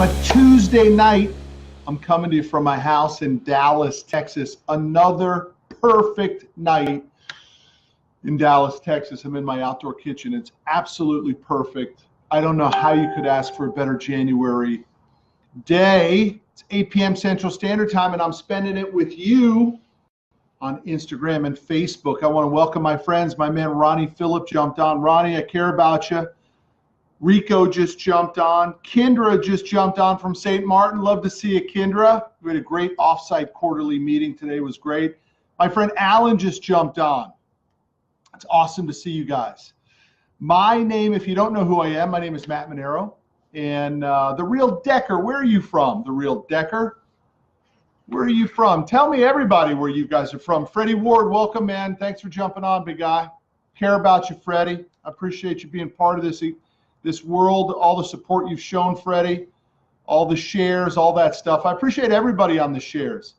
On a Tuesday night, I'm coming to you from my house in Dallas, Texas. Another perfect night in Dallas, Texas. I'm in my outdoor kitchen. It's absolutely perfect. I don't know how you could ask for a better January day. It's 8 p.m. Central Standard Time, and I'm spending it with you on Instagram and Facebook. I want to welcome my friends. My man Ronnie Phillip jumped on. Ronnie, I care about you. Rico just jumped on. Kendra just jumped on from St. Martin. Love to see you, Kendra. We had a great offsite quarterly meeting today. It was great. My friend Alan just jumped on. It's awesome to see you guys. My name, if you don't know who I am, my name is Matt Manero. And The Real Decker, where are you from? The Real Decker? Where are you from? Tell me, everybody, where you guys are from. Freddie Ward, welcome, man. Thanks for jumping on, big guy. Care about you, Freddie. I appreciate you being part of this world, all the support you've shown, Freddie, all the shares, all that stuff. I appreciate everybody on the shares.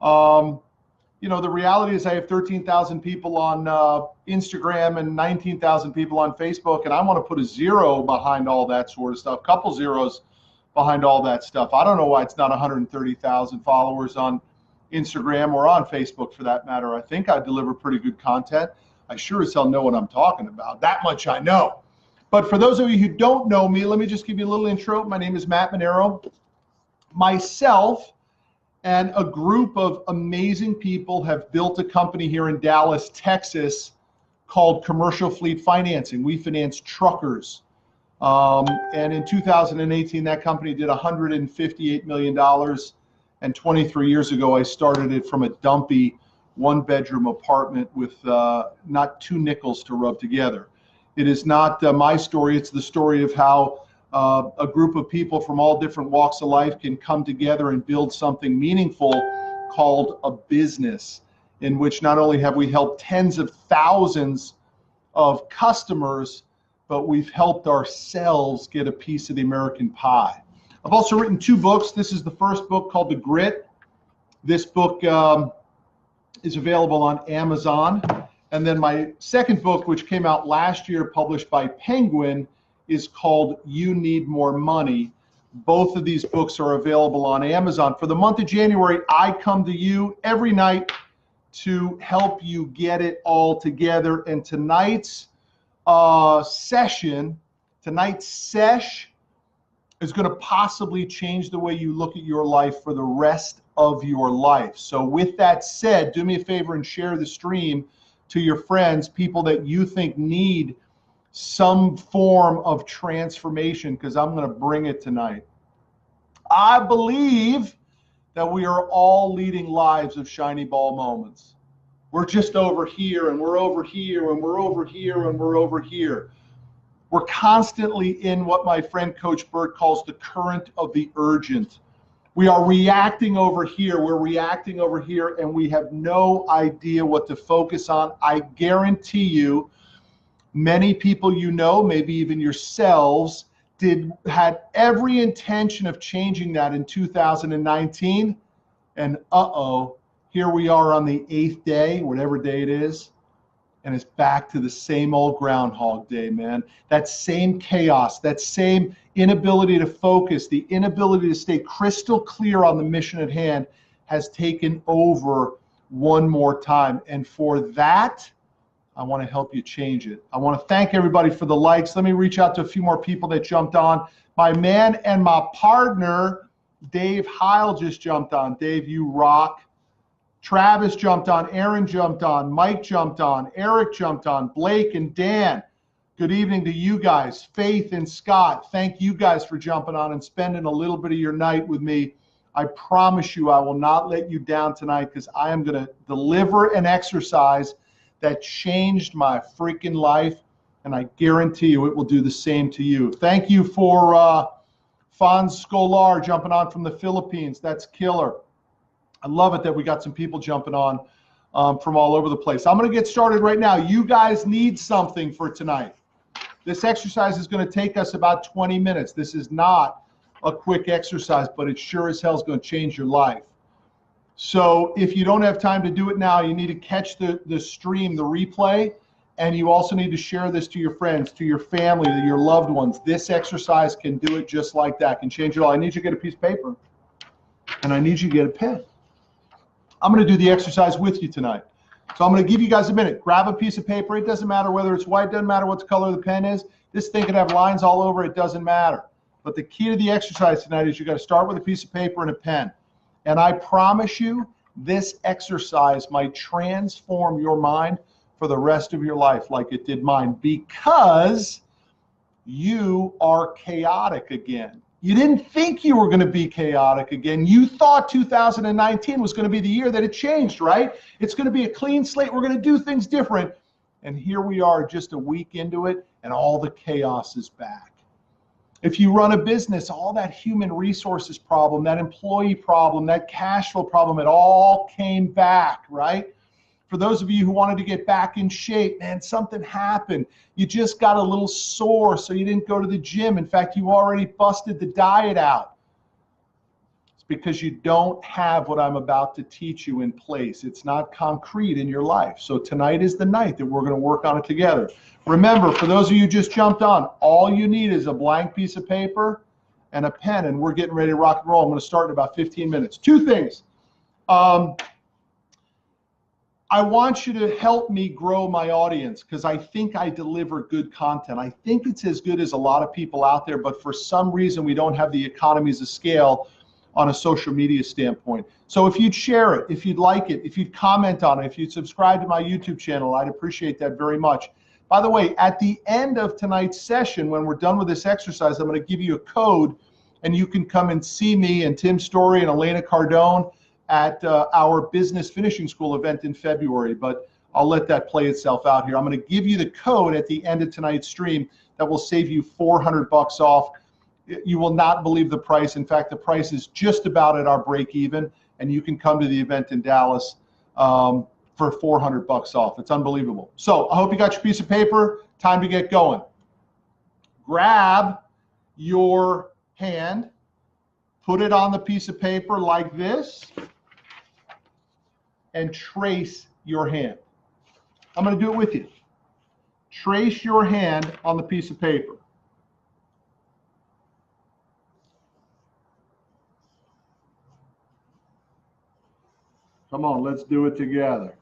You know, the reality is I have 13,000 people on Instagram and 19,000 people on Facebook, and I want to put a zero behind all that sort of stuff, couple zeros behind all that stuff. I don't know why it's not 130,000 followers on Instagram or on Facebook for that matter. I think I deliver pretty good content. I sure as hell know what I'm talking about. That much I know. But for those of you who don't know me, let me just give you a little intro. My name is Matt Manero. Myself and a group of amazing people have built a company here in Dallas, Texas, called Commercial Fleet Financing. We finance truckers. And in 2018, that company did $158 million. And 23 years ago, I started it from a dumpy one-bedroom apartment with not two nickels to rub together. It is not my story. It's the story of how a group of people from all different walks of life can come together and build something meaningful called a business, in which not only have we helped tens of thousands of customers, but we've helped ourselves get a piece of the American pie. I've also written 2 books. This is the first book called The Grit. This book is available on Amazon. And then my second book, which came out last year, published by Penguin, is called You Need More Money. Both of these books are available on Amazon. For the month of January, I come to you every night to help you get it all together. And tonight's sesh is going to possibly change the way you look at your life for the rest of your life. So with that said, do me a favor and share the stream to your friends, people that you think need some form of transformation, because I'm going to bring it tonight. I believe that we are all leading lives of shiny ball moments. We're just over here, and we're over here, and we're over here, and we're over here. We're constantly in what my friend Coach Burt calls the current of the urgent. We are reacting over here, we're reacting over here, and we have no idea what to focus on. I guarantee you, many people you know, maybe even yourselves, had every intention of changing that in 2019, and here we are on the 8th day, whatever day it is, and it's back to the same old Groundhog Day, man. That same chaos, that same inability to focus, the inability to stay crystal clear on the mission at hand has taken over one more time. And for that, I want to help you change it. I want to thank everybody for the likes. Let me reach out to a few more people that jumped on. My man and my partner, Dave Heil, just jumped on. Dave, you rock. Travis jumped on, Aaron jumped on, Mike jumped on, Eric jumped on, Blake and Dan. Good evening to you guys. Faith and Scott, thank you guys for jumping on and spending a little bit of your night with me. I promise you I will not let you down tonight, because I am going to deliver an exercise that changed my freaking life, and I guarantee you it will do the same to you. Thank you for Fonz Scolar jumping on from the Philippines. That's killer. I love it that we got some people jumping on from all over the place. I'm going to get started right now. You guys need something for tonight. This exercise is going to take us about 20 minutes. This is not a quick exercise, but it sure as hell is going to change your life. So if you don't have time to do it now, you need to catch the stream, the replay, And you also need to share this to your friends, to your family, to your loved ones. This exercise can do it just like that, can change it all. I need you to get a piece of paper, and I need you to get a pen. I'm going to do the exercise with you tonight. So I'm going to give you guys a minute. Grab a piece of paper. It doesn't matter whether it's white. It doesn't matter what the color of the pen is. This thing can have lines all over. It doesn't matter. But the key to the exercise tonight is you got to start with a piece of paper and a pen. And I promise you, this exercise might transform your mind for the rest of your life like it did mine, because you are chaotic again. You didn't think you were going to be chaotic again. You thought 2019 was going to be the year that it changed, right? It's going to be a clean slate. We're going to do things different. And here we are just a week into it, and all the chaos is back. If you run a business, all that human resources problem, that employee problem, that cash flow problem, it all came back, right? For those of you who wanted to get back in shape, man, something happened. You just got a little sore, so you didn't go to the gym. In fact, you already busted the diet out. It's because you don't have what I'm about to teach you in place. It's not concrete in your life. So tonight is the night that we're going to work on it together. Remember, for those of you who just jumped on, all you need is a blank piece of paper and a pen, and we're getting ready to rock and roll. I'm going to start in about 15 minutes. Two things. I want you to help me grow my audience, because I think I deliver good content. I think it's as good as a lot of people out there, but for some reason we don't have the economies of scale on a social media standpoint. So if you'd share it, if you'd like it, if you'd comment on it, if you'd subscribe to my YouTube channel, I'd appreciate that very much. By the way, at the end of tonight's session, when we're done with this exercise, I'm going to give you a code, and you can come and see me and Tim Story and Elena Cardone at our Business Finishing School event in February, but I'll let that play itself out here. I'm going to give you the code at the end of tonight's stream that will save you $400 off. You will not believe the price. In fact, the price is just about at our break even, and you can come to the event in Dallas for $400 off. It's unbelievable. So I hope you got your piece of paper. Time to get going. Grab your hand, put it on the piece of paper like this, and trace your hand. I'm going to do it with you. Trace your hand on the piece of paper. Come on, let's do it together.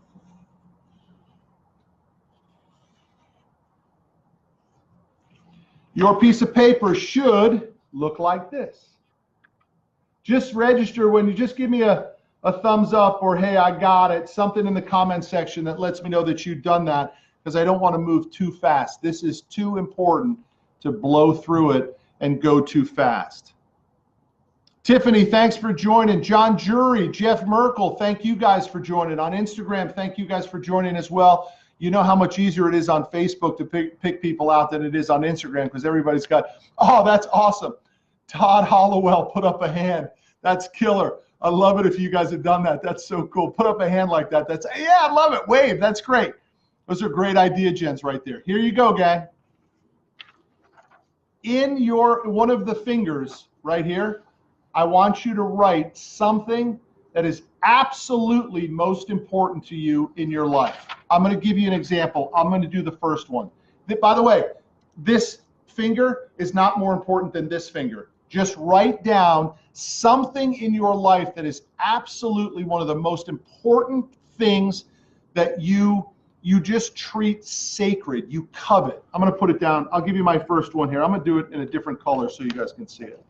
Your piece of paper should look like this. Just register when you just give me a thumbs up, or hey, I got it, something in the comment section that lets me know that you've done that, because I don't want to move too fast. This is too important to blow through it and go too fast. Tiffany, thanks for joining. John Jury, Jeff Merkel, thank you guys for joining. On Instagram, thank you guys for joining as well. You know how much easier it is on Facebook to pick people out than it is on Instagram, because everybody's got, oh, that's awesome. Todd Hollowell put up a hand. That's killer. I love it if you guys have done that. That's so cool. Put up a hand like that. That's, yeah, I love it. Wave. That's great. Those are great idea gens right there. Here you go, gang. In your one of the fingers right here, I want you to write something that is absolutely most important to you in your life. I'm going to give you an example. I'm going to do the first one. By the way, this finger is not more important than this finger. Just write down something in your life that is absolutely one of the most important things that you just treat sacred, you covet. I'm going to put it down. I'll give you my first one here. I'm going to do it in a different color so you guys can see it.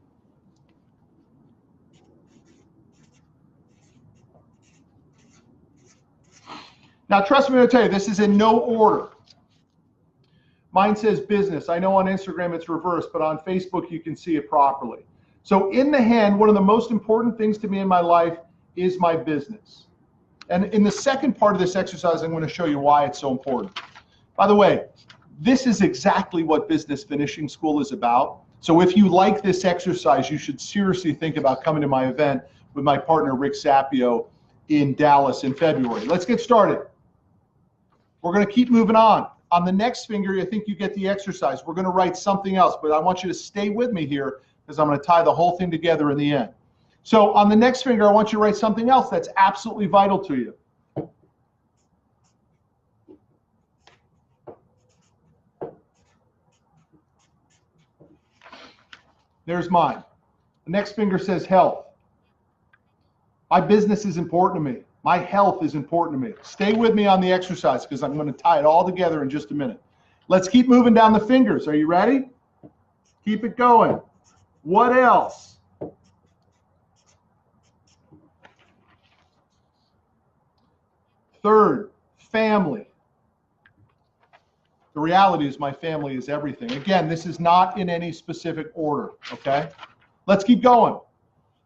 Now, trust me when I tell you, this is in no order. Mine says business. I know on Instagram it's reversed, but on Facebook you can see it properly. So in the hand, one of the most important things to me in my life is my business. And in the second part of this exercise, I'm going to show you why it's so important. By the way, this is exactly what Business Finishing School is about. So if you like this exercise, you should seriously think about coming to my event with my partner, Rick Sapio, in Dallas in February. Let's get started. We're going to keep moving on. On the next finger, I think you get the exercise. We're going to write something else, but I want you to stay with me here because I'm going to tie the whole thing together in the end. So on the next finger, I want you to write something else that's absolutely vital to you. There's mine. The next finger says health. My business is important to me. My health is important to me. Stay with me on the exercise because I'm going to tie it all together in just a minute. Let's keep moving down the fingers. Are you ready? Keep it going. What else? Third, family. The reality is my family is everything. Again, this is not in any specific order, okay? Let's keep going.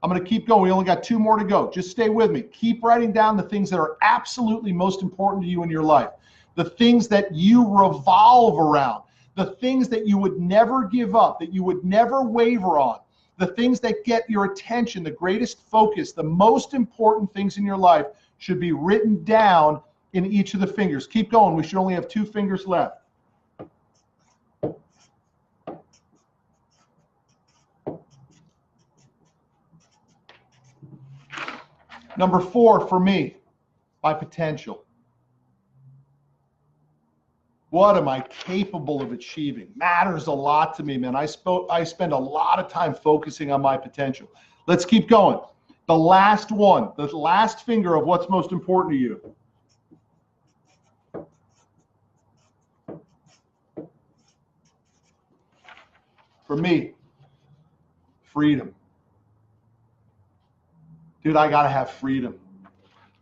I'm going to keep going. We only got 2 more to go. Just stay with me. Keep writing down the things that are absolutely most important to you in your life. The things that you revolve around. The things that you would never give up, that you would never waver on. The things that get your attention, the greatest focus, the most important things in your life should be written down in each of the fingers. Keep going. We should only have 2 fingers left. Number 4 for me, my potential. What am I capable of achieving? Matters a lot to me, man. I spend a lot of time focusing on my potential. Let's keep going. The last one, the last finger of what's most important to you. For me, freedom. Dude, I gotta have freedom.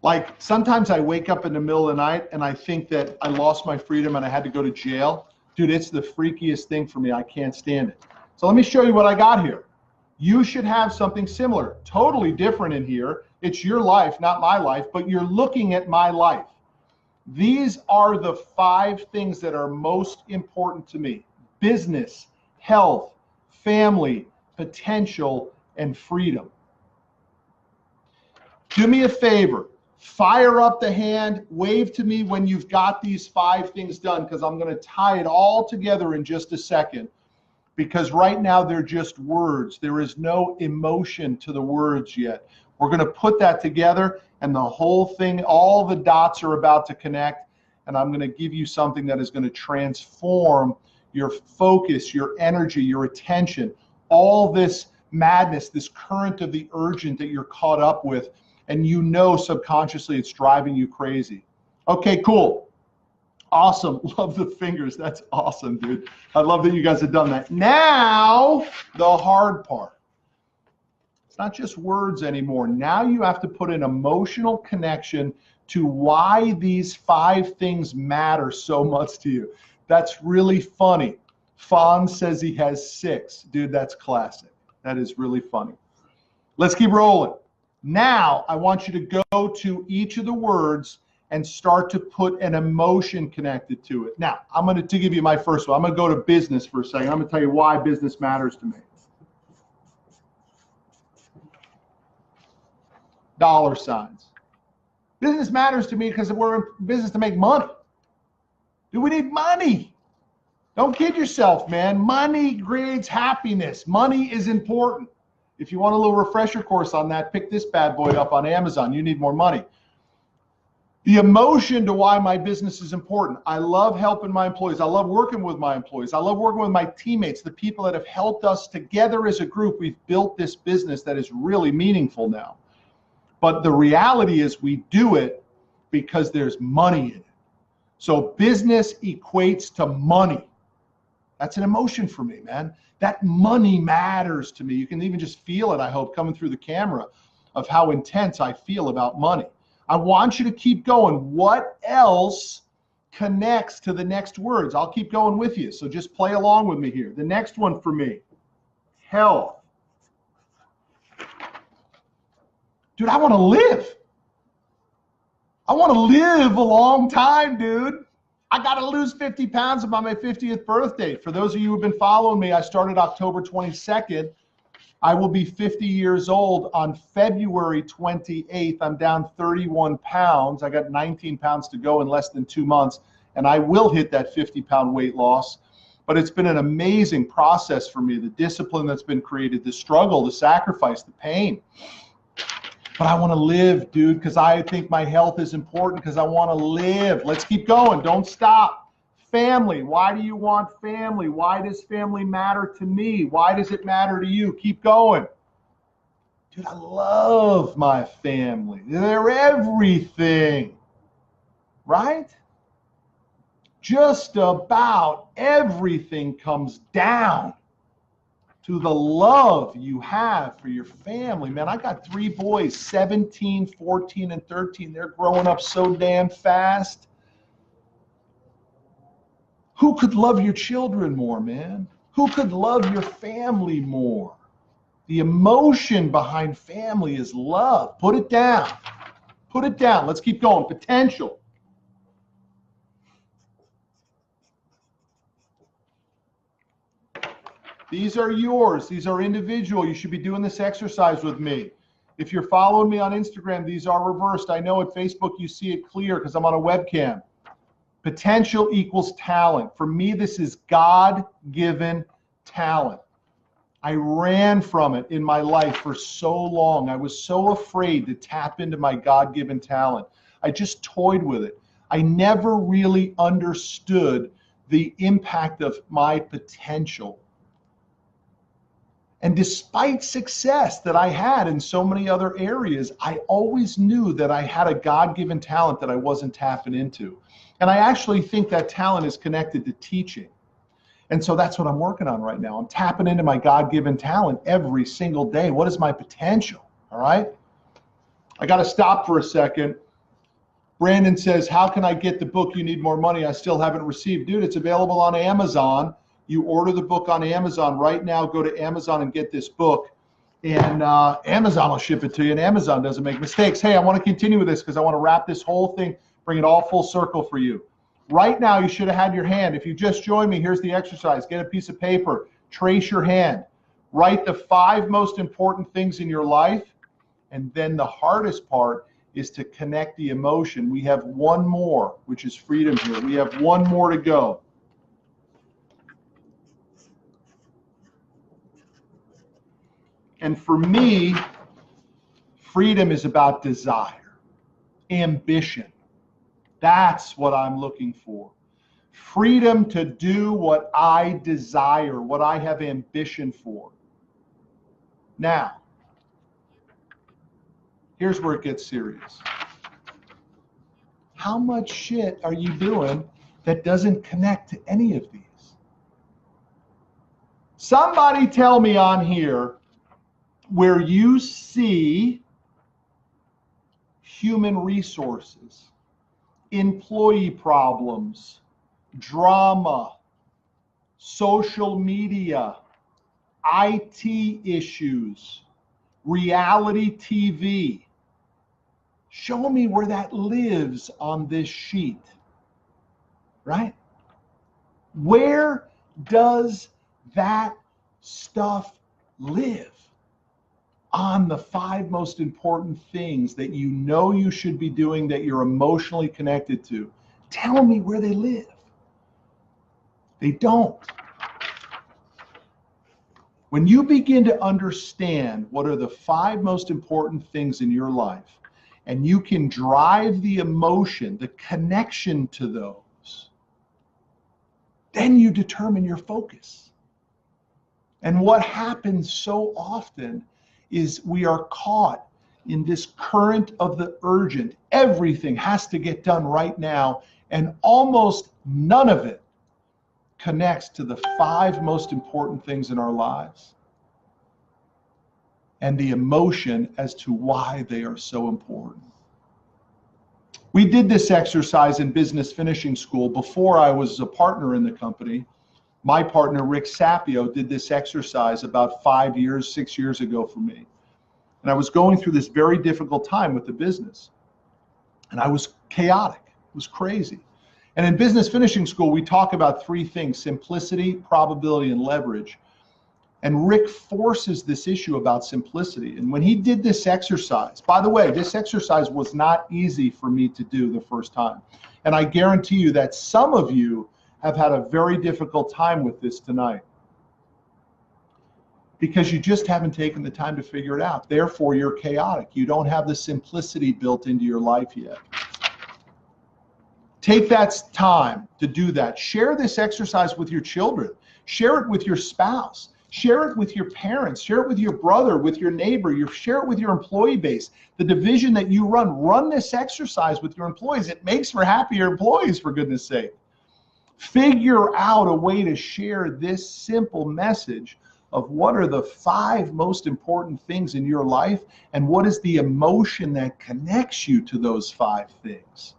Like sometimes I wake up in the middle of the night and I think that I lost my freedom and I had to go to jail. Dude, it's the freakiest thing for me. I can't stand it. So let me show you what I got here. You should have something similar, totally different in here. It's your life, not my life, but you're looking at my life. These are the 5 things that are most important to me: business, health, family, potential, and freedom. Do me a favor, fire up the hand, wave to me when you've got these 5 things done, because I'm going to tie it all together in just a second, because right now they're just words. There is no emotion to the words yet. We're going to put that together, and the whole thing, all the dots are about to connect, and I'm going to give you something that is going to transform your focus, your energy, your attention, all this madness, this current of the urgent that you're caught up with, and you know subconsciously it's driving you crazy. Okay, cool. Awesome. Love the fingers. That's awesome, dude. I love that you guys have done that. Now, the hard part. It's not just words anymore. Now you have to put an emotional connection to why these 5 things matter so much to you. That's really funny. Fawn says he has 6. Dude, that's classic. That is really funny. Let's keep rolling. Now, I want you to go to each of the words and start to put an emotion connected to it. Now, I'm going to give you my first one. I'm going to go to business for a second. I'm going to tell you why business matters to me. Dollar signs. Business matters to me because we're in business to make money. Dude, we need money. Don't kid yourself, man. Money creates happiness. Money is important. If you want a little refresher course on that, pick this bad boy up on Amazon. You need more money. The emotion to why my business is important. I love helping my employees. I love working with my employees. I love working with my teammates, the people that have helped us together as a group. We've built this business that is really meaningful now. But the reality is we do it because there's money in it. So business equates to money. That's an emotion for me, man. That money matters to me. You can even just feel it, I hope, coming through the camera of how intense I feel about money. I want you to keep going. What else connects to the next words? I'll keep going with you, so just play along with me here. The next one for me, health. Dude, I want to live. I want to live a long time, dude. I got to lose 50 pounds by my 50th birthday. For those of you who've been following me, I started October 22nd. I will be 50 years old on February 28th. I'm down 31 pounds. I got 19 pounds to go in less than 2 months, and I will hit that 50-pound weight loss. But it's been an amazing process for me, the discipline that's been created, the struggle, the sacrifice, the pain. But I want to live, dude, because I think my health is important, because I want to live. Let's keep going. Don't stop. family. Why do you want family? Why does family matter to me? Why does it matter to you? Keep going. Dude, I love my family. They're everything, right? Just about everything comes down to the love you have for your family. Man, I got 3 boys, 17, 14, and 13. They're growing up so damn fast. Who could love your children more, man? Who could love your family more? The emotion behind family is love. Put it down. Put it down. Let's keep going. Potential. These are yours. These are individual. You should be doing this exercise with me. If you're following me on Instagram, these are reversed. I know at Facebook you see it clear because I'm on a webcam. Potential equals talent. For me, this is God-given talent. I ran from it in my life for so long. I was so afraid to tap into my God-given talent. I just toyed with it. I never really understood the impact of my potential. And despite success that I had in so many other areas, I always knew that I had a God-given talent that I wasn't tapping into. And I actually think that talent is connected to teaching. And so that's what I'm working on right now. I'm tapping into my God-given talent every single day. What is my potential? All right. I got to stop for a second. Brandon says, how can I get the book You Need More Money? I still haven't received. Dude, it's available on Amazon. You order the book on Amazon right now. Go to Amazon and get this book. And Amazon will ship it to you. And Amazon doesn't make mistakes. Hey, I want to continue with this because I want to wrap this whole thing, bring it all full circle for you. Right now, you should have had your hand. If you just joined me, here's the exercise. Get a piece of paper, trace your hand, write the 5 most important things in your life, and then the hardest part is to connect the emotion. We have one more, which is freedom here. We have one more to go. And for me, freedom is about desire, ambition. That's what I'm looking for. Freedom to do what I desire, what I have ambition for. Now, here's where it gets serious. How much shit are you doing that doesn't connect to any of these? Somebody tell me on here where you see human resources, employee problems, drama, social media, IT issues, reality TV. Show me where that lives on this sheet, right? Where does that stuff live? On the 5 most important things that you know you should be doing that you're emotionally connected to. Tell me where they live. They don't. When you begin to understand what are the 5 most important things in your life, and you can drive the emotion, the connection to those, then you determine your focus. And what happens so often is we are caught in this current of the urgent. Everything has to get done right now, and almost none of it connects to the 5 most important things in our lives and the emotion as to why they are so important. We did this exercise in business finishing school before I was a partner in the company. My partner, Rick Sapio, did this exercise about 5 years, 6 years ago for me. And I was going through this very difficult time with the business. And I was chaotic. It was crazy. And in business finishing school, we talk about 3 things: simplicity, probability, and leverage. And Rick forces this issue about simplicity. And when he did this exercise, by the way, this exercise was not easy for me to do the first time. And I guarantee you that some of you have had a very difficult time with this tonight, because you just haven't taken the time to figure it out. Therefore, you're chaotic. You don't have the simplicity built into your life yet. Take that time to do that. Share this exercise with your children. Share it with your spouse. Share it with your parents. Share it with your brother, with your neighbor. Share it with your employee base. The division that you run this exercise with your employees. It makes for happier employees, for goodness sake. Figure out a way to share this simple message of what are the 5 most important things in your life and what is the emotion that connects you to those 5 things.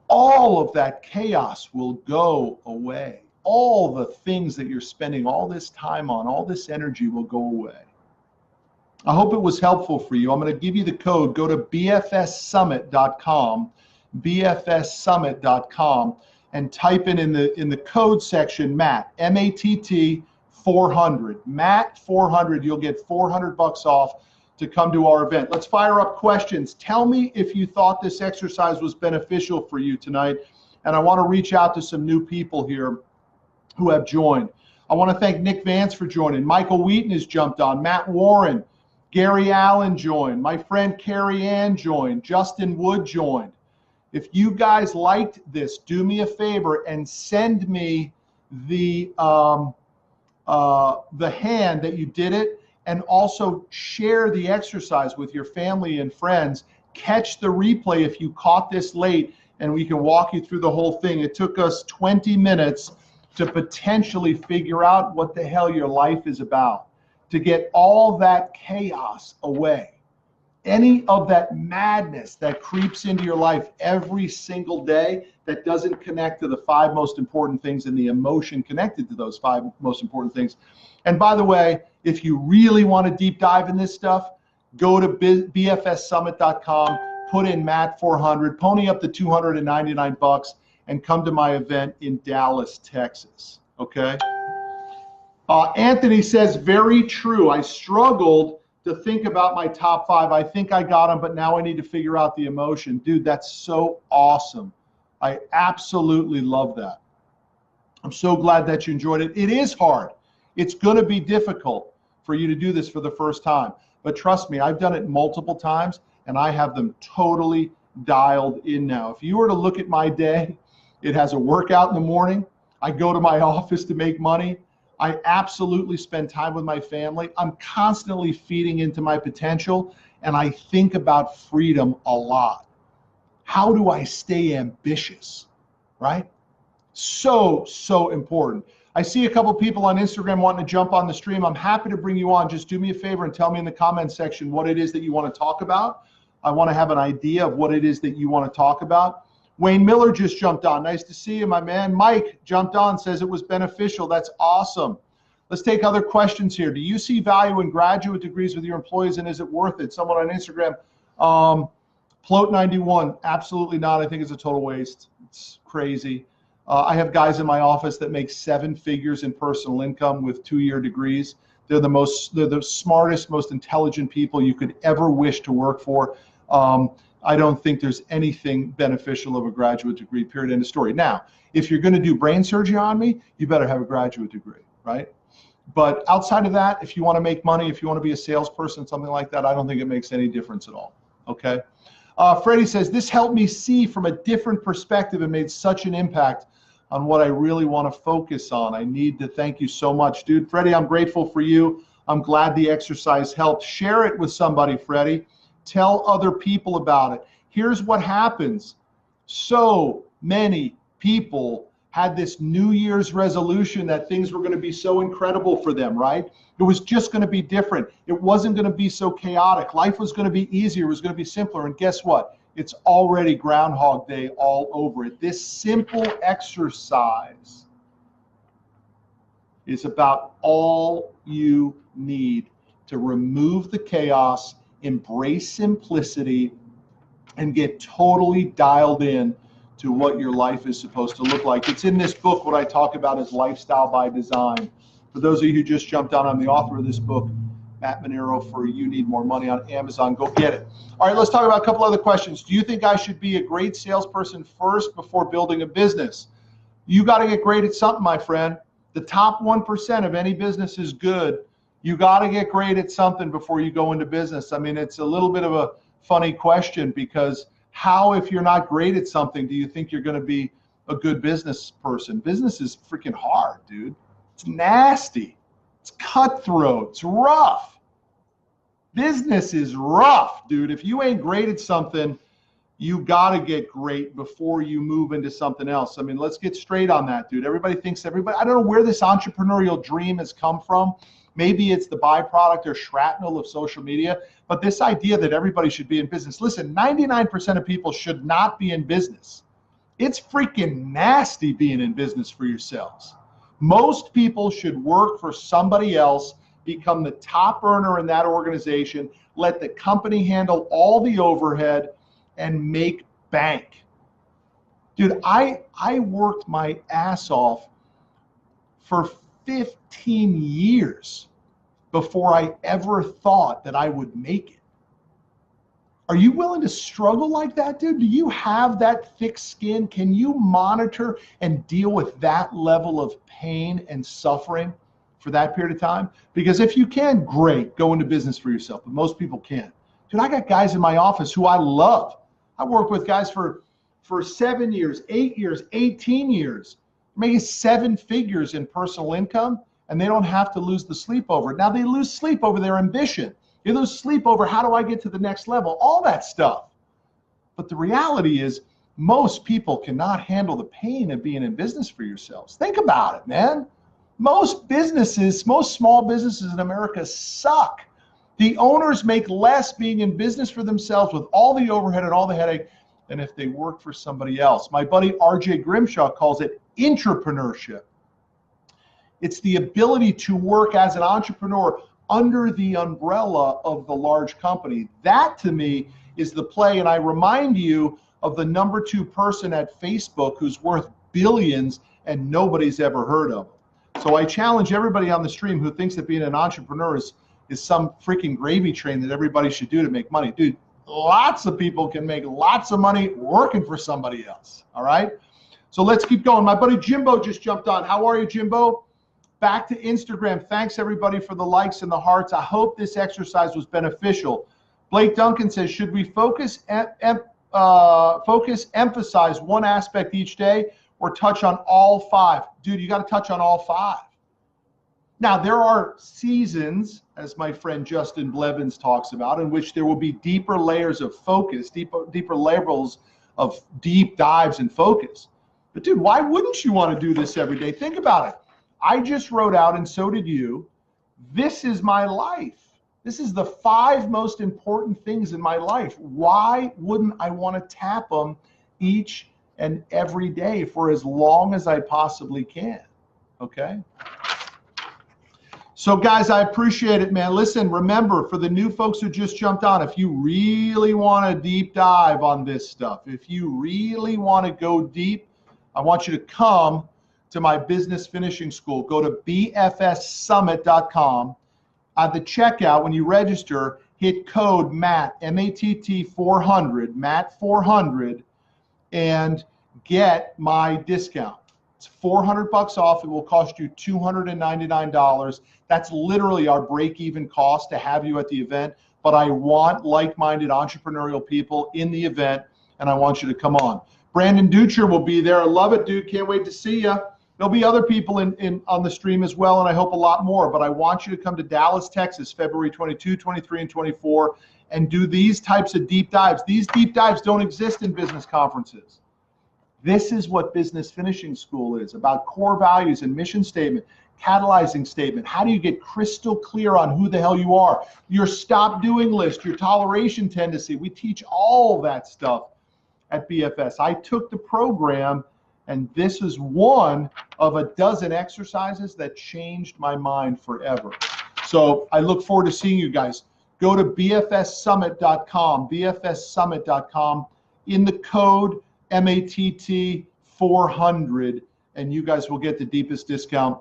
All of that chaos will go away. All the things that you're spending all this time on, all this energy will go away. I hope it was helpful for you. I'm going to give you the code. Go to bfssummit.com, bfssummit.com, and type in the code section Matt, M-A-T-T 400. Matt 400. You'll get $400 off to come to our event. Let's fire up questions. Tell me if you thought this exercise was beneficial for you tonight. And I want to reach out to some new people here who have joined. I want to thank Nick Vance for joining. Michael Wheaton has jumped on. Matt Warren, Gary Allen joined. My friend Carrie Ann joined. Justin Wood joined. If you guys liked this, do me a favor and send me the hand that you did it, and also share the exercise with your family and friends. Catch the replay if you caught this late, and we can walk you through the whole thing. It took us 20 minutes to potentially figure out what the hell your life is about, to get all that chaos away. Any of that madness that creeps into your life every single day that doesn't connect to the 5 most important things and the emotion connected to those 5 most important things. And by the way, if you really want to deep dive in this stuff, go to bfssummit.com, put in Matt 400, pony up the $299, and come to my event in Dallas, Texas. Okay? Anthony says, very true. I struggled to think about my top 5. I think I got them, but now I need to figure out the emotion. Dude, that's so awesome. I absolutely love that. I'm so glad that you enjoyed it. It is hard. It's going to be difficult for you to do this for the first time. But trust me, I've done it multiple times, and I have them totally dialed in now. If you were to look at my day, it has a workout in the morning. I go to my office to make money. I absolutely spend time with my family. I'm constantly feeding into my potential, and I think about freedom a lot. How do I stay ambitious, right? So important. I see a couple people on Instagram wanting to jump on the stream. I'm happy to bring you on. Just do me a favor and tell me in the comment section what it is that you want to talk about. I want to have an idea of what it is that you want to talk about. Wayne Miller just jumped on. Nice to see you, my man. Mike jumped on, says it was beneficial. That's awesome. Let's take other questions here. Do you see value in graduate degrees with your employees, and is it worth it? Someone on Instagram, Float91, absolutely not. I think it's a total waste. It's crazy. I have guys in my office that make 7 figures in personal income with 2-year degrees. They're the smartest, most intelligent people you could ever wish to work for. I don't think there's anything beneficial of a graduate degree, period, end of story. Now, if you're going to do brain surgery on me, you better have a graduate degree, right? But outside of that, if you want to make money, if you want to be a salesperson, something like that, I don't think it makes any difference at all, okay? Freddie says, this helped me see from a different perspective and made such an impact on what I really want to focus on. I need to thank you so much, dude. Freddie, I'm grateful for you. I'm glad the exercise helped. Share it with somebody, Freddie. Tell other people about it. Here's what happens. So many people had this New Year's resolution that things were going to be so incredible for them, right? It was just going to be different. It wasn't going to be so chaotic. Life was going to be easier. It was going to be simpler. And guess what? It's already Groundhog Day all over it. This simple exercise is about all you need to remove the chaos, embrace simplicity, and get totally dialed in to what your life is supposed to look like. It's in this book. What I talk about is lifestyle by design. For those of you who just jumped on, I'm the author of this book, Matt Manero, for You Need More Money, on Amazon. Go get it. All right, let's talk about a couple other questions. Do you think I should be a great salesperson first before building a business? You got to get great at something, my friend. The top 1% of any business is good. You got to get great at something before you go into business. I mean, it's a little bit of a funny question because How, if you're not great at something, do you think you're going to be a good business person? Business is freaking hard, dude. It's nasty. It's cutthroat. It's rough. Business is rough, dude. If you ain't great at something, you got to get great before you move into something else. I mean, let's get straight on that, dude. Everybody thinks I don't know where this entrepreneurial dream has come from. Maybe it's the byproduct or shrapnel of social media, but this idea that everybody should be in business. Listen, 99% of people should not be in business. It's freaking nasty being in business for yourselves. Most people should work for somebody else, become the top earner in that organization, let the company handle all the overhead, and make bank. Dude, I worked my ass off for 15 years before I ever thought that I would make it. Are you willing to struggle like that, dude? Do you have that thick skin? Can you monitor and deal with that level of pain and suffering for that period of time? Because if you can, great, go into business for yourself, but most people can't. Dude, I got guys in my office who I love. I work with guys for 7 years, 8 years, 18 years, making 7 figures in personal income, and they don't have to lose the sleep over it. Now they lose sleep over their ambition. They lose sleep over how do I get to the next level, all that stuff. But the reality is most people cannot handle the pain of being in business for yourselves. Think about it, man. Most small businesses in America suck. The owners make less being in business for themselves with all the overhead and all the headache than if they work for somebody else. My buddy RJ Grimshaw calls it intrapreneurship. It's the ability to work as an entrepreneur under the umbrella of the large company. That to me is the play. And I remind you of the number 2 person at Facebook who's worth billions and nobody's ever heard of him. So I challenge everybody on the stream who thinks that being an entrepreneur is some freaking gravy train that everybody should do to make money. Dude, lots of people can make lots of money working for somebody else. All right. So let's keep going. My buddy Jimbo just jumped on. How are you, Jimbo? Back to Instagram. Thanks everybody for the likes and the hearts. I hope this exercise was beneficial. Blake Duncan says, should we emphasize one aspect each day or touch on all 5? Dude, you got to touch on all 5. Now, there are seasons, as my friend Justin Blevins talks about, in which there will be deeper layers of focus, deeper levels of deep dives and focus. But dude, why wouldn't you want to do this every day? Think about it. I just wrote out, and so did you, this is my life. This is the 5 most important things in my life. Why wouldn't I want to tap them each and every day for as long as I possibly can? Okay? So guys, I appreciate it, man. Listen, remember, for the new folks who just jumped on, if you really want to deep dive on this stuff, if you really want to go deep, I want you to come to my business finishing school. Go to bfssummit.com. At the checkout, when you register, hit code MATT, M-A-T-T 400, MATT 400, and get my discount. It's $400 off. It will cost you $299. That's literally our break-even cost to have you at the event. But I want like-minded entrepreneurial people in the event, and I want you to come on. Brandon Ducher will be there. I love it, dude. Can't wait to see you. There'll be other people on the stream as well, and I hope a lot more. But I want you to come to Dallas, Texas, February 22, 23, and 24, and do these types of deep dives. These deep dives don't exist in business conferences. This is what Business Finishing School is, about core values and mission statement, catalyzing statement. How do you get crystal clear on who the hell you are? Your stop doing list, your toleration tendency. We teach all that stuff at BFS. I took the program, and this is one of a dozen exercises that changed my mind forever. So I look forward to seeing you guys. Go to bfssummit.com, bfssummit.com, in the code MATT 400, and you guys will get the deepest discount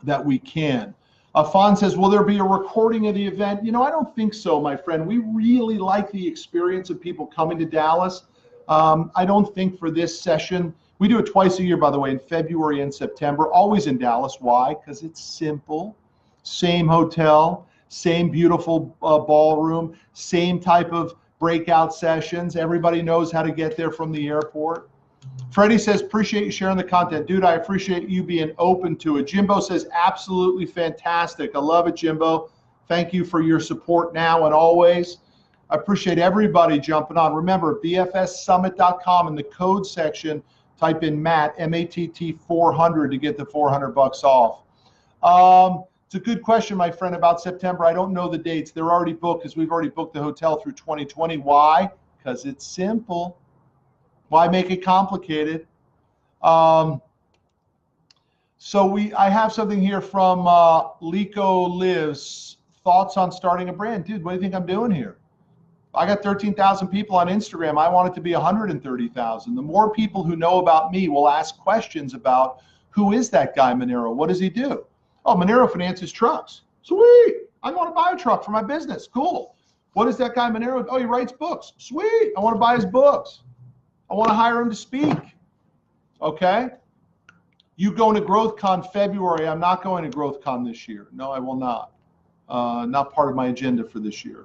that we can. Fawn says, will there be a recording of the event? You know, I don't think so, my friend. We really like the experience of people coming to Dallas. I don't think for this session, we do it twice a year, by the way, in February and September, always in Dallas. Why? Because it's simple. Same hotel, same beautiful ballroom, same type of breakout sessions. Everybody knows how to get there from the airport. Freddie says, appreciate you sharing the content. Dude, I appreciate you being open to it. Jimbo says, absolutely fantastic. I love it, Jimbo. Thank you for your support now and always. I appreciate everybody jumping on. Remember, bfssummit.com in the code section, type in Matt, M-A-T-T 400 to get the $400 off. It's a good question, my friend, about September. I don't know the dates. They're already booked because we've already booked the hotel through 2020. Why? Because it's simple. Why make it complicated? I have something here from Lico Lives. Thoughts on starting a brand. Dude, what do you think I'm doing here? I got 13,000 people on Instagram. I want it to be 130,000. The more people who know about me will ask questions about, who is that guy, Manero? What does he do? Oh, Manero finances trucks. Sweet. I want to buy a truck for my business. Cool. What is that guy, Manero? Oh, he writes books. Sweet. I want to buy his books. I want to hire him to speak. Okay? You going to GrowthCon February. I'm not going to GrowthCon this year. No, I will not. Not part of my agenda for this year.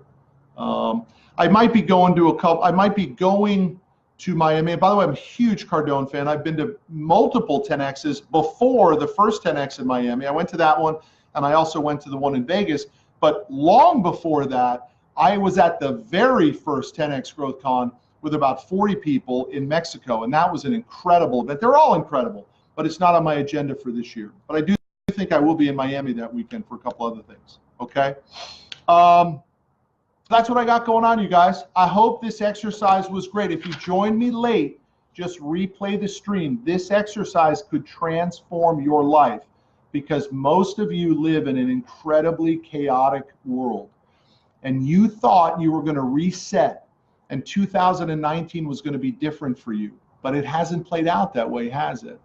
I might be going to I might be going to Miami. By the way, I'm a huge Cardone fan. I've been to multiple 10Xs before the first 10X in Miami. I went to that one, and I also went to the one in Vegas. But long before that, I was at the very first 10X GrowthCon with about 40 people in Mexico, and that was an incredible event. They're all incredible, but it's not on my agenda for this year. But I do think I will be in Miami that weekend for a couple other things. Okay? That's what I got going on, you guys. I hope this exercise was great. If you joined me late, just replay the stream. This exercise could transform your life because most of you live in an incredibly chaotic world. And you thought you were going to reset and 2019 was going to be different for you. But it hasn't played out that way, has it?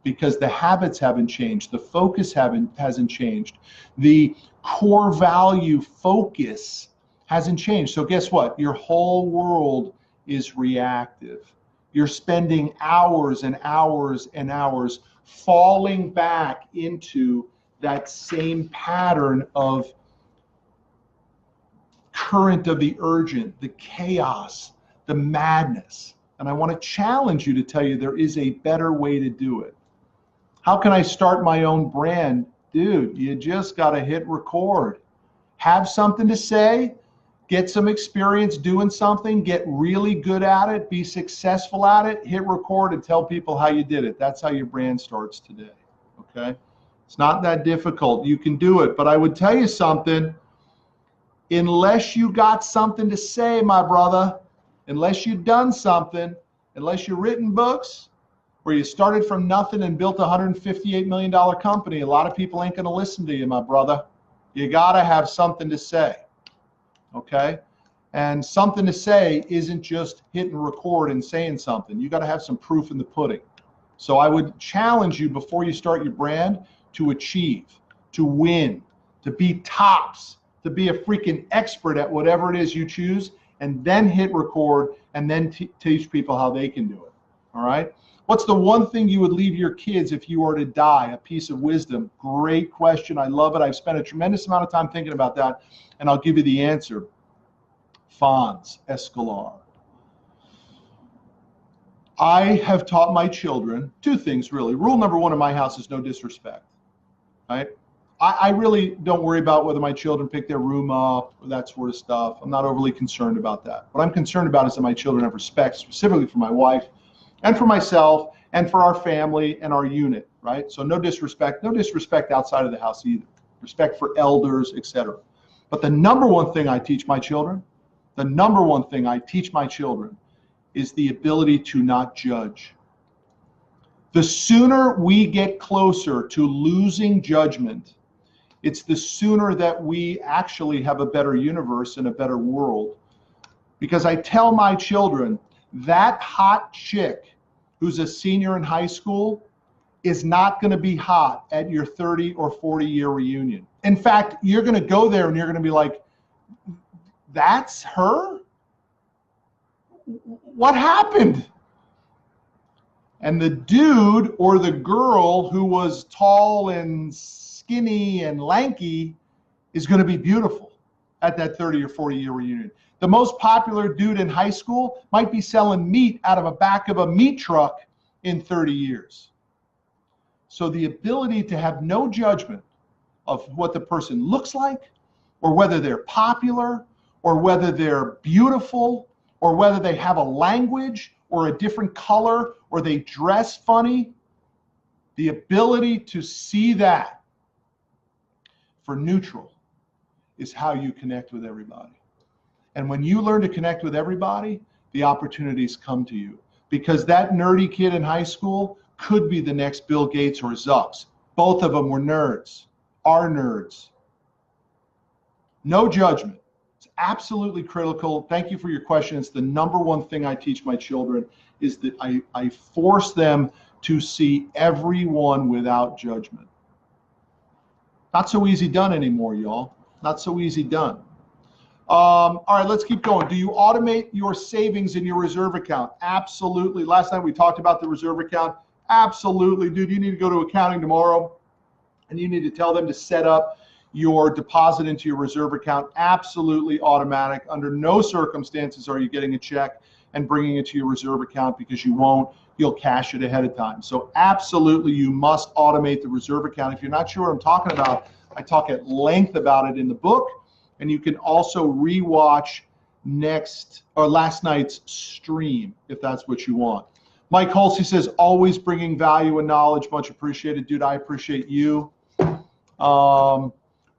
Because the habits haven't changed. The focus hasn't changed. The core value focus hasn't changed. So guess what? Your whole world is reactive. You're spending hours and hours and hours falling back into that same pattern of current of the urgent, the chaos, the madness. And I want to challenge you to tell you there is a better way to do it. How can I start my own brand? Dude, you just got to hit record. Have something to say. Get some experience doing something, get really good at it, be successful at it, hit record and tell people how you did it. That's how your brand starts today, okay? It's not that difficult. You can do it, but I would tell you something. Unless you got something to say, my brother, unless you've done something, unless you've written books, where you started from nothing and built a $158 million company, a lot of people ain't gonna listen to you, my brother. You gotta have something to say. Okay? And something to say isn't just hitting record and saying something. You got to have some proof in the pudding. So I would challenge you before you start your brand to achieve, to win, to be tops, to be a freaking expert at whatever it is you choose, and then hit record and then teach people how they can do it. All right? What's the one thing you would leave your kids if you were to die? A piece of wisdom. Great question. I love it. I've spent a tremendous amount of time thinking about that, and I'll give you the answer. Fonz Escolar. I have taught my children two things, really. Rule number one in my house is no disrespect. Right? I really don't worry about whether my children pick their room up or that sort of stuff. I'm not overly concerned about that. What I'm concerned about is that my children have respect, specifically for my wife, and for myself, and for our family and our unit, right? So no disrespect outside of the house either. Respect for elders, etc. But the number one thing I teach my children, is the ability to not judge. The sooner we get closer to losing judgment, it's the sooner that we actually have a better universe and a better world. Because I tell my children, that hot chick who's a senior in high school is not going to be hot at your 30 or 40 year reunion. In fact, you're going to go there and you're going to be like, that's her? What happened? And the dude or the girl who was tall and skinny and lanky is going to be beautiful at that 30 or 40 year reunion. The most popular dude in high school might be selling meat out of the back of a meat truck in 30 years. So the ability to have no judgment of what the person looks like, or whether they're popular, or whether they're beautiful, or whether they have a language or a different color, or they dress funny, the ability to see that for neutral is how you connect with everybody. And when you learn to connect with everybody, the opportunities come to you. Because that nerdy kid in high school could be the next Bill Gates or Zucks. Both of them were nerds, are nerds. No judgment. It's absolutely critical. Thank you for your question. It's the number one thing I teach my children, is that I force them to see everyone without judgment. Not so easy done anymore, y'all. Not so easy done. All right, let's keep going. Do you automate your savings in your reserve account? Absolutely. Last night we talked about the reserve account. Absolutely, dude. You need to go to accounting tomorrow, and you need to tell them to set up your deposit into your reserve account. Absolutely automatic. Under no circumstances are you getting a check and bringing it to your reserve account, because you won't. You'll cash it ahead of time. So absolutely, you must automate the reserve account. If you're not sure what I'm talking about, I talk at length about it in the book, and you can also rewatch last night's stream if that's what you want. Mike Holsey says, always bringing value and knowledge. Much appreciated, dude. I appreciate you.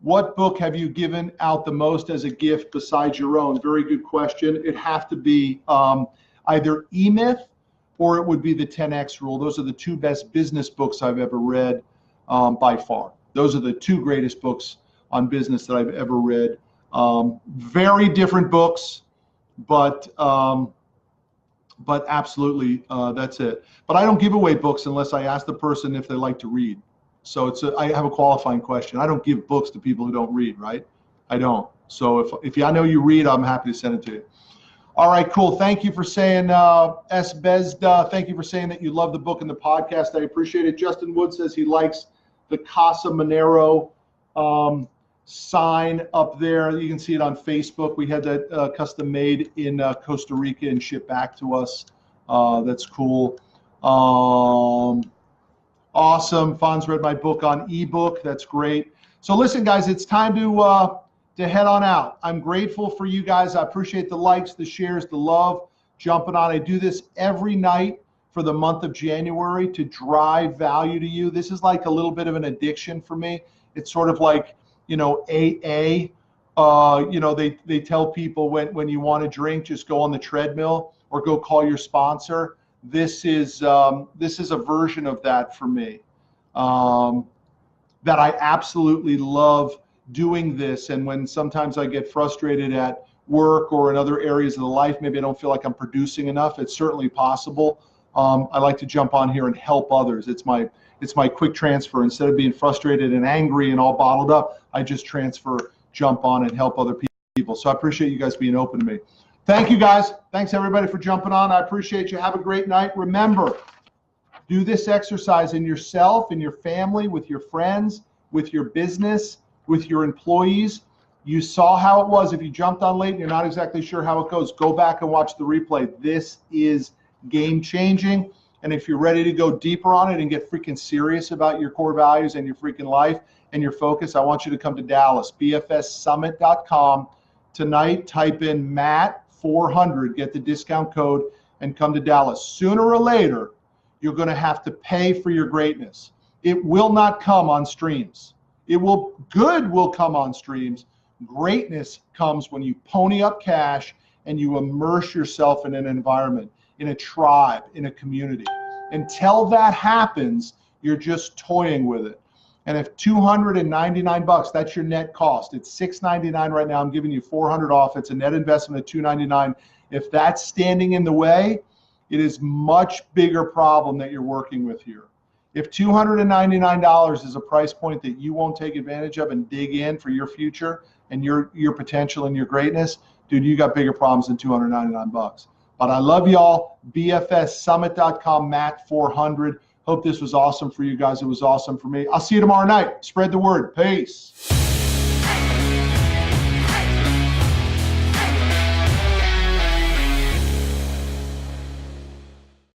What book have you given out the most as a gift besides your own? Very good question. It'd have to be either E-Myth or it would be the 10X Rule. Those are the two best business books I've ever read by far. Those are the two greatest books on business that I've ever read. Very different books, but absolutely, that's it. But I don't give away books unless I ask the person if they like to read. So I have a qualifying question. I don't give books to people who don't read, right? I don't. So if I know you read, I'm happy to send it to you. All right, cool. Thank you for saying, S. Bezda, thank you for saying that you love the book and the podcast. I appreciate it. Justin Wood says he likes the Casa Manero sign up there. You can see it on Facebook. We had that custom made in Costa Rica and shipped back to us. That's cool. Awesome. Fonz read my book on ebook. That's great. So listen, guys, it's time to head on out. I'm grateful for you guys. I appreciate the likes, the shares, the love, jumping on. I do this every night for the month of January to drive value to you. This is like a little bit of an addiction for me. It's sort of like, AA. They tell people when you want to drink, just go on the treadmill or go call your sponsor. This is a version of that for me, that I absolutely love doing this. And when sometimes I get frustrated at work or in other areas of the life, maybe I don't feel like I'm producing enough. It's certainly possible. I like to jump on here and help others. It's my quick transfer. Instead of being frustrated and angry and all bottled up, I just jump on and help other people. So I appreciate you guys being open to me. Thank you, guys. Thanks, everybody, for jumping on. I appreciate you. Have a great night. Remember, do this exercise in yourself, in your family, with your friends, with your business, with your employees. You saw how it was. If you jumped on late and you're not exactly sure how it goes, go back and watch the replay. This is game-changing. And if you're ready to go deeper on it and get freaking serious about your core values and your freaking life and your focus, I want you to come to Dallas, bfssummit.com. Tonight, type in Matt400, get the discount code, and come to Dallas. Sooner or later, you're going to have to pay for your greatness. It will not come on streams. Good will come on streams. Greatness comes when you pony up cash and you immerse yourself in an environment, in a tribe, in a community. Until that happens, you're just toying with it. And if $299, that's your net cost. It's $699 right now. I'm giving you $400 off. It's a net investment of $299. If that's standing in the way, it is much bigger problem that you're working with here. If $299 is a price point that you won't take advantage of and dig in for your future and your potential and your greatness, dude, you got bigger problems than $299. But I love y'all. BFSsummit.com, Matt400. Hope this was awesome for you guys. It was awesome for me. I'll see you tomorrow night. Spread the word. Peace.